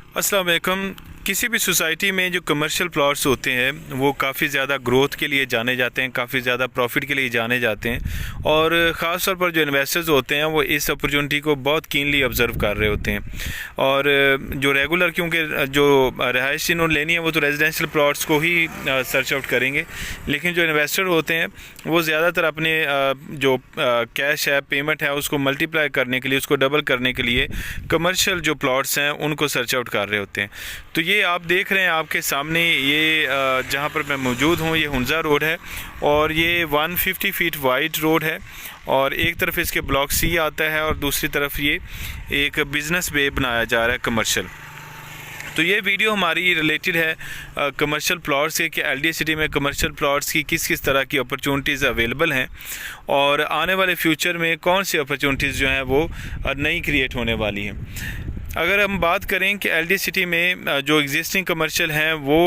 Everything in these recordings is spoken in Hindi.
अस्सलाम वालेकुम। किसी भी सोसाइटी में जो कमर्शियल प्लॉट्स होते हैं वो काफ़ी ज़्यादा ग्रोथ के लिए जाने जाते हैं, काफ़ी ज़्यादा प्रॉफिट के लिए जाने जाते हैं और ख़ास तौर पर जो इन्वेस्टर्स होते हैं वो इस अपॉर्चुनिटी को बहुत कीनली ऑब्ज़र्व कर रहे होते हैं। और जो रेगुलर, क्योंकि जो रहायश इन्होंने लेनी है वो तो रेजिडेंशियल प्लॉट्स को ही सर्च आउट करेंगे, लेकिन जो इन्वेस्टर होते हैं वो ज़्यादातर अपने जो कैश है, पेमेंट है, उसको मल्टीप्लाई करने के लिए, उसको डबल करने के लिए कमर्शियल जो प्लॉट्स हैं उनको सर्च आउट कर रहे होते हैं। तो ये आप देख रहे हैं आपके सामने, ये जहाँ पर मैं मौजूद हूँ ये हुंजा रोड है और ये 150 फीट वाइड रोड है और एक तरफ इसके ब्लॉक सी आता है और दूसरी तरफ ये एक बिज़नेस वे बनाया जा रहा है कमर्शियल। तो ये वीडियो हमारी रिलेटेड है कमर्शियल प्लॉट्स के कि एलडीए सिटी में कमर्शियल प्लॉट्स की किस किस तरह की अपॉर्चुनिटीज़ अवेलेबल हैं और आने वाले फ्यूचर में कौन सी अपॉर्चुनिटीज़ जो हैं वो नई क्रिएट होने वाली हैं। अगर हम बात करें कि एलडीए सिटी में जो एग्जिस्टिंग कमर्शियल हैं वो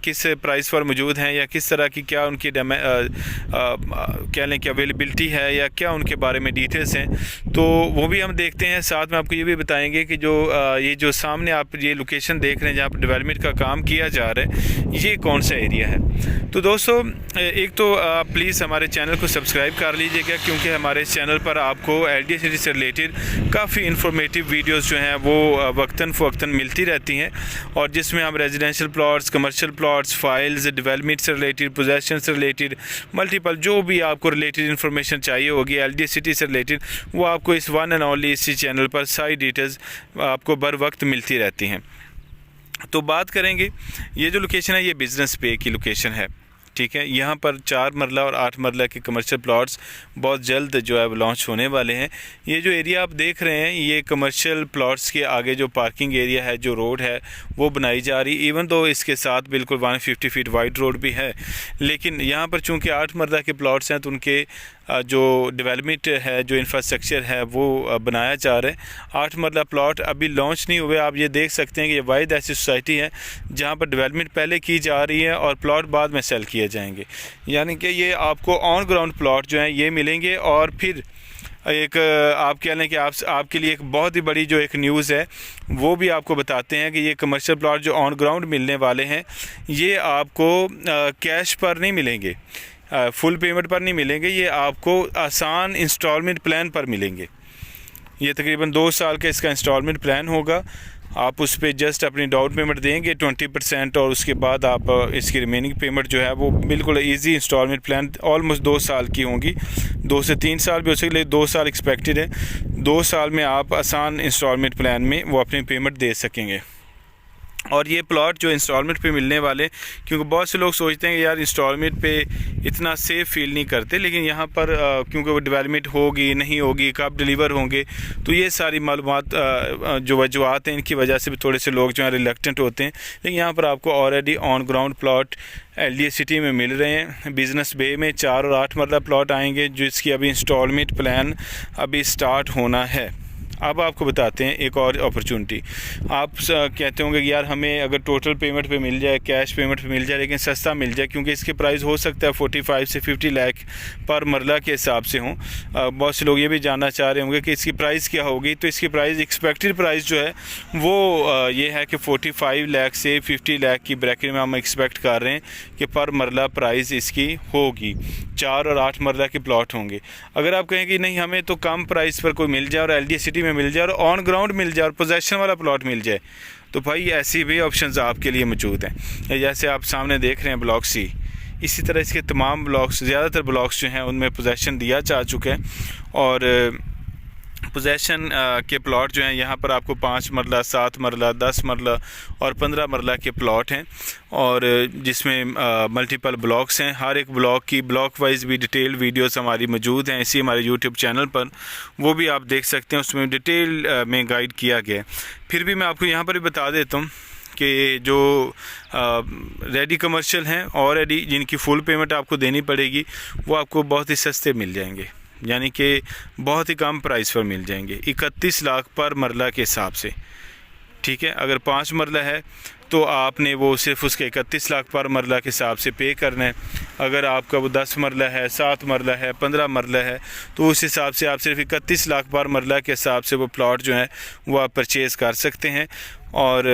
किस प्राइस पर मौजूद हैं या किस तरह की क्या उनकी कह लें कि अवेलेबिलिटी है या क्या उनके बारे में डिटेल्स हैं, तो वो भी हम देखते हैं। साथ में आपको ये भी बताएंगे कि जो ये जो सामने आप ये लोकेशन देख रहे हैं जहाँ पर डेवलपमेंट का काम किया जा रहा है ये कौन सा एरिया है। तो दोस्तों, एक तो आप प्लीज़ हमारे चैनल को सब्सक्राइब कर लीजिएगा क्योंकि हमारे इस चैनल पर आपको एलडीए सिटी से रिलेटेड काफ़ी इन्फॉर्मेटिव वीडियोज़ जो हैं वो वक्तन फ़वक्तन मिलती रहती हैं और जिसमें हम residential plots, commercial plots, files, development से रिलेटेड, पोजेशन से रिलेटेड, मल्टीपल जो भी आपको रिलेटेड इन्फॉर्मेशन चाहिए होगी एलडीए सिटी से रिलेटेड वो आपको इस वन एंड ओनली इसी चैनल पर सारी डिटेल्स आपको बर वक्त मिलती रहती हैं। तो बात करेंगे, ये जो लोकेशन है ये बिज़नेस पे की लोकेशन है, ठीक है। यहाँ पर 4 मरला और 8 मरला के कमर्शियल प्लॉट्स बहुत जल्द जो है वो लॉन्च होने वाले हैं। ये जो एरिया आप देख रहे हैं ये कमर्शियल प्लॉट्स के आगे जो पार्किंग एरिया है, जो रोड है वो बनाई जा रही, इवन तो इसके साथ बिल्कुल 150 फीट वाइड रोड भी है, लेकिन यहाँ पर चूँकि 8 मरला के प्लॉट्स हैं तो उनके जो डेवलपमेंट है, जो इंफ्रास्ट्रक्चर है वो बनाया जा रहा है। 8 मरला प्लॉट अभी लॉन्च नहीं हुए। आप ये देख सकते हैं कि ये वाहिद ऐसी सोसाइटी है जहाँ पर डेवलपमेंट पहले की जा रही है और प्लॉट बाद में सेल किए जाएंगे, यानी कि ये आपको ऑन ग्राउंड प्लॉट जो हैं ये मिलेंगे। और फिर एक आप कह लें कि आपके लिए एक बहुत ही बड़ी जो एक न्यूज़ है वो भी आपको बताते हैं कि ये कमर्शियल प्लॉट जो ऑन ग्राउंड मिलने वाले हैं ये आपको कैश पर नहीं मिलेंगे, फुल पेमेंट पर नहीं मिलेंगे, ये आपको आसान इंस्टॉलमेंट प्लान पर मिलेंगे। ये तकरीबन 2 साल का इसका इंस्टॉलमेंट प्लान होगा। आप उस पर जस्ट अपनी डाउन पेमेंट देंगे 20% और उसके बाद आप इसकी रिमेनिंग पेमेंट जो है वो बिल्कुल इजी इंस्टॉलमेंट प्लान ऑलमोस्ट 2 साल की होंगी, 2 से 3 साल भी हो सकते, लेकिन 2 साल एक्सपेक्टेड है। 2 साल में आप आसान इंस्टॉलमेंट प्लान में वो अपनी पेमेंट दे सकेंगे। और ये प्लॉट जो इंस्टॉलमेंट पे मिलने वाले, क्योंकि बहुत से लोग सोचते हैं कि यार इंस्टॉलमेंट पे इतना सेफ फील नहीं करते, लेकिन यहाँ पर क्योंकि वो डेवलपमेंट होगी नहीं होगी, कब डिलीवर होंगे, तो ये सारी मालूमात जो वजूहत हैं इनकी वजह से भी थोड़े से लोग जो हैं रिलक्टेंट होते हैं। लेकिन यहाँ पर आपको already on ground plot LDA city में मिल रहे हैं। बिज़नेस बे में 4 और 8 मरला प्लॉट आएंगे जिसकी अभी इंस्टॉलमेंट प्लान अभी स्टार्ट होना है। अब आपको बताते हैं एक और अपॉर्चुनिटी। आप कहते होंगे कि यार हमें अगर टोटल पेमेंट पे मिल जाए, कैश पेमेंट पे मिल जाए, लेकिन सस्ता मिल जाए, क्योंकि इसके प्राइस हो सकता है 45 से 50 लाख पर मरला के हिसाब से हों। बहुत से लोग ये भी जानना चाह रहे होंगे कि इसकी प्राइस क्या होगी। तो इसकी प्राइस, एक्सपेक्टेड प्राइस जो है वो ये है कि 45 लाख से 50 लाख की ब्रैकेट में हम एक्सपेक्ट कर रहे हैं कि पर मरला प्राइस इसकी होगी। 4 और 8 मरला के प्लॉट होंगे। अगर आप कहें कि नहीं हमें तो कम प्राइस पर कोई मिल जाए और एलडीए सिटी में मिल जाए और ऑन ग्राउंड मिल जाए और पोजेशन वाला प्लॉट मिल जाए, तो भाई ऐसी भी ऑप्शंस आपके लिए मौजूद हैं। जैसे आप सामने देख रहे हैं ब्लॉक सी, इसी तरह इसके तमाम ब्लॉक्स, ज़्यादातर ब्लॉक्स जो हैं उनमें पोजेशन दिया जा चुका है और पोजेशन के प्लॉट जो हैं यहाँ पर आपको 5 मरला, 7 मरला, 10 मरला और 15 मरला के प्लॉट हैं और जिसमें मल्टीपल ब्लॉक्स हैं। हर एक ब्लॉक की ब्लॉक वाइज भी डिटेल वीडियोस हमारी मौजूद हैं इसी हमारे यूट्यूब चैनल पर, वो भी आप देख सकते हैं। उसमें डिटेल में गाइड किया गया है। फिर भी मैं आपको यहाँ पर भी बता देता हूँ कि जो रेडी कमर्शियल हैं ऑलरेडी जिनकी फुल पेमेंट आपको देनी पड़ेगी वो आपको बहुत ही सस्ते मिल जाएंगे, यानी कि बहुत ही कम प्राइस पर मिल जाएंगे, 31 लाख पर मरला के हिसाब से, ठीक है। अगर 5 मरला है तो आपने वो सिर्फ उसके 31 लाख पर मरला के हिसाब से पे करना है। अगर आपका वो 10 मरला है, 7 मरला है, 15 मरला है, तो उस हिसाब से आप सिर्फ 31 लाख पर मरला के हिसाब से वो प्लॉट जो है वो आप परचेज़ कर सकते हैं। और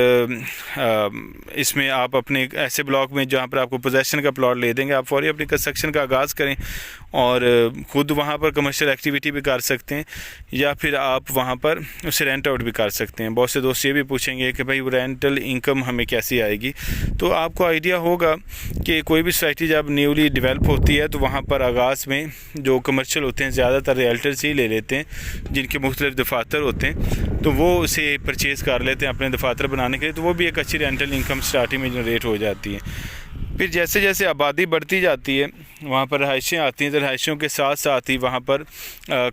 इसमें आप अपने ऐसे ब्लॉक में जहाँ पर आपको पोजेसन का प्लॉट ले देंगे, आप फौरी अपनी कंस्ट्रक्शन का आगाज़ करें और ख़ुद वहाँ पर कमर्शियल एक्टिविटी भी कर सकते हैं, या फिर आप वहाँ पर उसे रेंट आउट भी कर सकते हैं। बहुत से दोस्त ये भी पूछेंगे कि भाई वो रेंटल इनकम हमें कैसी आएगी, तो आपको आइडिया होगा कि कोई भी सोसाइटी जब न्यूली डेवलप होती है तो वहाँ पर आगाज़ में जो कमर्शियल होते हैं ज़्यादातर रियल्टर्स ही ले लेते हैं, जिनके मुख्तलिफ दफातर होते हैं, तो वो उसे परचेज़ कर लेते हैं अपने दफातर बनाने के लिए, तो वो भी एक अच्छी रेंटल इनकम स्टार्टिंग में जनरेट हो जाती है। फिर जैसे जैसे आबादी बढ़ती जाती है, वहाँ पर रहायशें आती हैं, तो रहायशों के साथ साथ ही वहाँ पर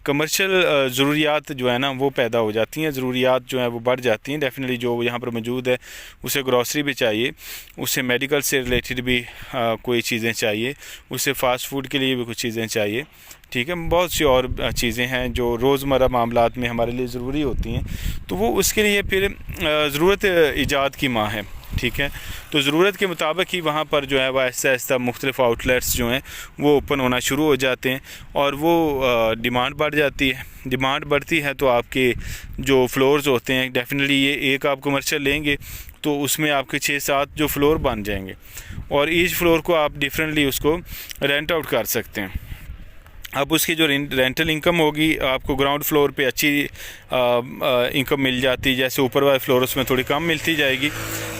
कमर्शियल ज़रूरियात जो है ना वो पैदा हो जाती हैं, ज़रूरियात जो है वो बढ़ जाती हैं। डेफिनेटली जो यहाँ पर मौजूद है उसे ग्रॉसरी भी चाहिए, उसे मेडिकल से रिलेटेड भी कोई चीज़ें चाहिए, उसे फ़ास्ट फूड के लिए भी कुछ चीज़ें चाहिए, ठीक है। बहुत सी और चीज़ें हैं जो रोज़मर्रा मामलात में हमारे लिए ज़रूरी होती हैं, तो वो उसके लिए फिर ज़रूरत ईजाद की माँ है, ठीक है। तो ज़रूरत के मुताबिक ही वहाँ पर जो है वह आहिस्ता आहिस्ता मुख्तलिफ़ आउटलेट्स जो हैं वो ओपन होना शुरू हो जाते हैं और वो डिमांड बढ़ जाती है। डिमांड बढ़ती है तो आपके जो फ्लोर्स होते हैं, डेफिनेटली ये एक आप कमर्शियल लेंगे तो उसमें आपके 6-7 जो फ्लोर बन जाएंगे और ईच फ्लोर को आप डिफरेंटली उसको रेंट आउट कर सकते हैं। अब उसकी जो रेंटल इनकम होगी, आपको ग्राउंड फ्लोर पे अच्छी इनकम मिल जाती है, जैसे ऊपर वाले फ्लोर उसमें थोड़ी कम मिलती जाएगी,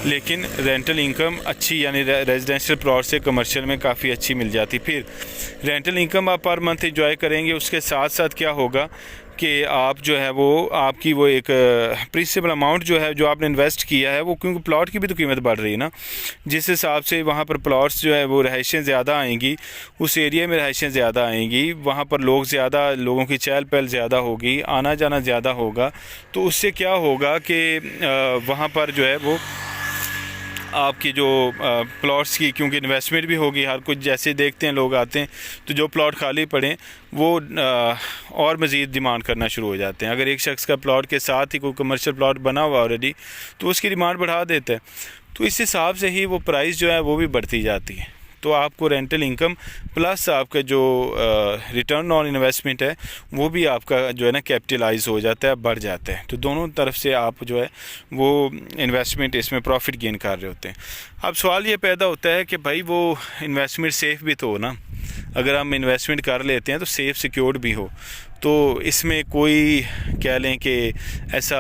लेकिन रेंटल इनकम अच्छी यानी रेजिडेंशियल प्लॉट से कमर्शियल में काफ़ी अच्छी मिल जाती। फिर रेंटल इनकम आप पर मंथ एंजॉय करेंगे। उसके साथ साथ क्या होगा कि आप जो है वो आपकी वो एक प्रिंसिपल अमाउंट जो है जो आपने इन्वेस्ट किया है वो, क्योंकि प्लॉट की भी तो कीमत बढ़ रही है ना, जिस हिसाब से वहाँ पर प्लॉट्स जो है वो रहायशें ज़्यादा आएंगी, उस एरिया में रहायशें ज़्यादा आएंगी, वहाँ पर लोगों की चहल पहल ज़्यादा होगी, आना जाना ज़्यादा होगा, तो उससे क्या होगा कि वहाँ पर जो है वो आपकी जो प्लॉट्स की क्योंकि इन्वेस्टमेंट भी होगी, हर कुछ जैसे देखते हैं लोग आते हैं तो जो प्लॉट खाली पड़े वो और मज़ीद डिमांड करना शुरू हो जाते हैं। अगर एक शख्स का प्लॉट के साथ ही कोई कमर्शियल प्लॉट बना हुआ ऑलरेडी तो उसकी डिमांड बढ़ा देता है, तो इस हिसाब से ही वो प्राइस जो है वो भी बढ़ती जाती है। तो आपको रेंटल इनकम प्लस आपका जो रिटर्न ऑन इन्वेस्टमेंट है वो भी आपका जो है ना कैपिटलाइज हो जाता है, बढ़ जाता है। तो दोनों तरफ से आप जो है वो इन्वेस्टमेंट इसमें प्रॉफिट गेन कर रहे होते हैं। अब सवाल ये पैदा होता है कि भाई वो इन्वेस्टमेंट सेफ़ भी तो हो ना, अगर हम इन्वेस्टमेंट कर लेते हैं तो सेफ़ सिक्योर्ड भी हो, तो इसमें कोई कह लें कि ऐसा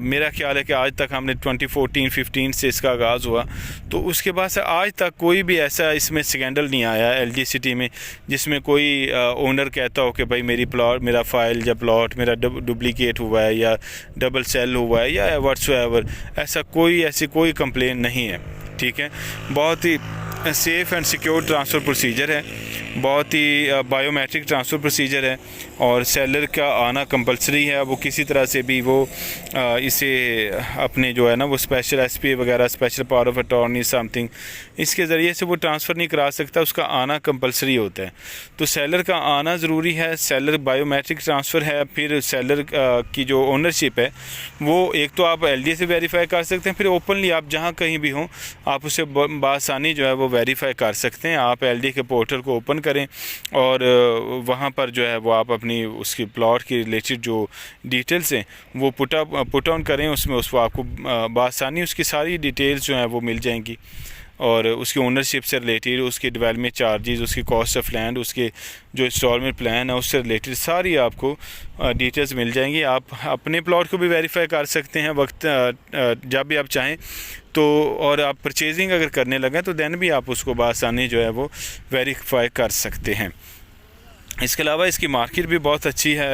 मेरा ख्याल है कि आज तक हमने 2014-15 से इसका आगाज़ हुआ तो उसके बाद से आज तक कोई भी ऐसा इसमें स्कैंडल नहीं आया एलडी सिटी में जिसमें कोई ओनर कहता हो कि भाई मेरा फ़ाइल या प्लॉट मेरा डुप्लीकेट हुआ है या डबल सेल हुआ है या व्हाट्सएवर, ऐसा कोई कंप्लेन नहीं है, ठीक है। बहुत ही safe and secure transfer procedure है, बहुत ही बायोमेट्रिक ट्रांसफ़र प्रोसीजर है और सेलर का आना कंपलसरी है। वो किसी तरह से भी वो इसे अपने जो है ना वो स्पेशल एसपी वगैरह special power of attorney something इसके ज़रिए से वो ट्रांसफ़र नहीं करा सकता, उसका आना कंपलसरी होता है। तो सेलर का आना ज़रूरी है, सेलर बायोमेट्रिक ट्रांसफ़र है, फिर सेलर की जो ओनरशिप है वो एक तो आप एलडी से वेरीफाई कर सकते हैं, फिर ओपनली आप जहाँ कहीं भी हों आप उसे बासानी जो है वो वेरीफाई कर सकते हैं। आप एलडी के पोर्टल को ओपन करें और वहाँ पर जो है वो आप अपनी उसकी प्लॉट की रिलेटेड जो डिटेल्स हैं वो पुट ऑन करें, उसमें उसको आपको बासानी उसकी सारी डिटेल्स जो हैं वो मिल जाएंगी और उसकी ओनरशिप से रिलेटेड, उसके डेवलपमेंट चार्जेस, उसकी कॉस्ट ऑफ लैंड, उसके जो इंस्टॉलमेंट प्लान है उससे रिलेटेड सारी आपको डिटेल्स मिल जाएंगी। आप अपने प्लॉट को भी वेरीफाई कर सकते हैं वक्त जब भी आप चाहें तो, और आप परचेजिंग अगर करने लगें तो दैन भी आप उसको बासानी जो है वो वेरीफाई कर सकते हैं। इसके अलावा इसकी मार्केट भी बहुत अच्छी है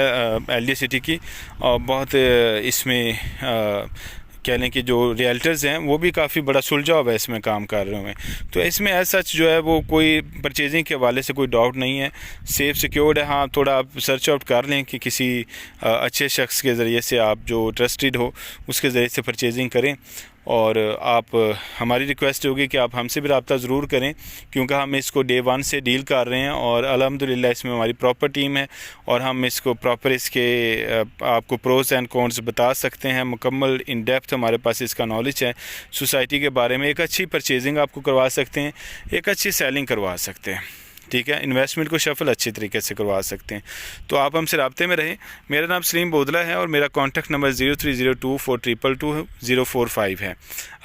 एलडी सिटी की और बहुत इसमें कह लें कि जो रियल्टर्स हैं वो भी काफ़ी बड़ा सुलझाव है इसमें काम कर रहे हुए हैं। तो इसमें एज सच जो है वो कोई परचेजिंग के हवाले से कोई डाउट नहीं है, सेफ़ सिक्योर्ड है। हाँ, थोड़ा आप सर्च आउट कर लें कि किसी अच्छे शख्स के ज़रिए से आप जो ट्रस्टेड हो उसके ज़रिए से परचेजिंग करें और आप हमारी रिक्वेस्ट होगी कि आप हमसे भी रब्ता ज़रूर करें, क्योंकि हम इसको डे 1 से डील कर रहे हैं और अल्हम्दुलिल्लाह इसमें हमारी प्रॉपर टीम है और हम इसको प्रॉपर इसके आपको प्रोज एंड कॉन्स बता सकते हैं। मुकम्मल इन डेप्थ हमारे पास इसका नॉलेज है सोसाइटी के बारे में। एक अच्छी परचेजिंग आपको करवा सकते हैं, एक अच्छी सेलिंग करवा सकते हैं, ठीक है। इन्वेस्टमेंट को शफल अच्छी तरीके से करवा सकते हैं। तो आप हमसे रब्ते में रहें। मेरा नाम सलीम बोदला है और मेरा कॉन्टैक्ट नंबर 0302422045 है।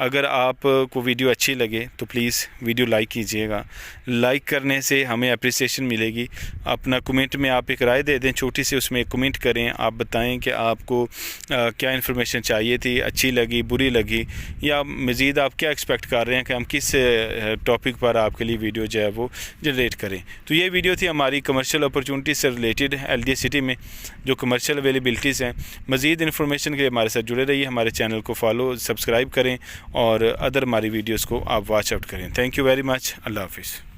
अगर आपको वीडियो अच्छी लगे तो प्लीज़ वीडियो लाइक कीजिएगा। लाइक करने से हमें अप्रिसिएशन मिलेगी। अपना कमेंट में आप एक राय दे दें छोटी सी, उसमें एक कमेंट करें, आप बताएं कि आपको क्या इन्फॉर्मेशन चाहिए थी, अच्छी लगी, बुरी लगी, या मज़ीद आप क्या एक्सपेक्ट कर रहे हैं कि हम किस टॉपिक पर आपके लिए वीडियो जो है वो जनरेट करें। तो ये वीडियो थी हमारी कमर्शियल अपॉर्चुनिटी से रिलेटेड LDA सिटी में जो कमर्शियल अवेलेबिलिटीज़ हैं। मज़ीद इन्फॉर्मेशन के लिए हमारे साथ जुड़े रहिए, हमारे चैनल को फॉलो सब्सक्राइब करें और अदर हमारी वीडियोज़ को आप वॉच आउट करें। Thank you very much. Allah हाफिज़।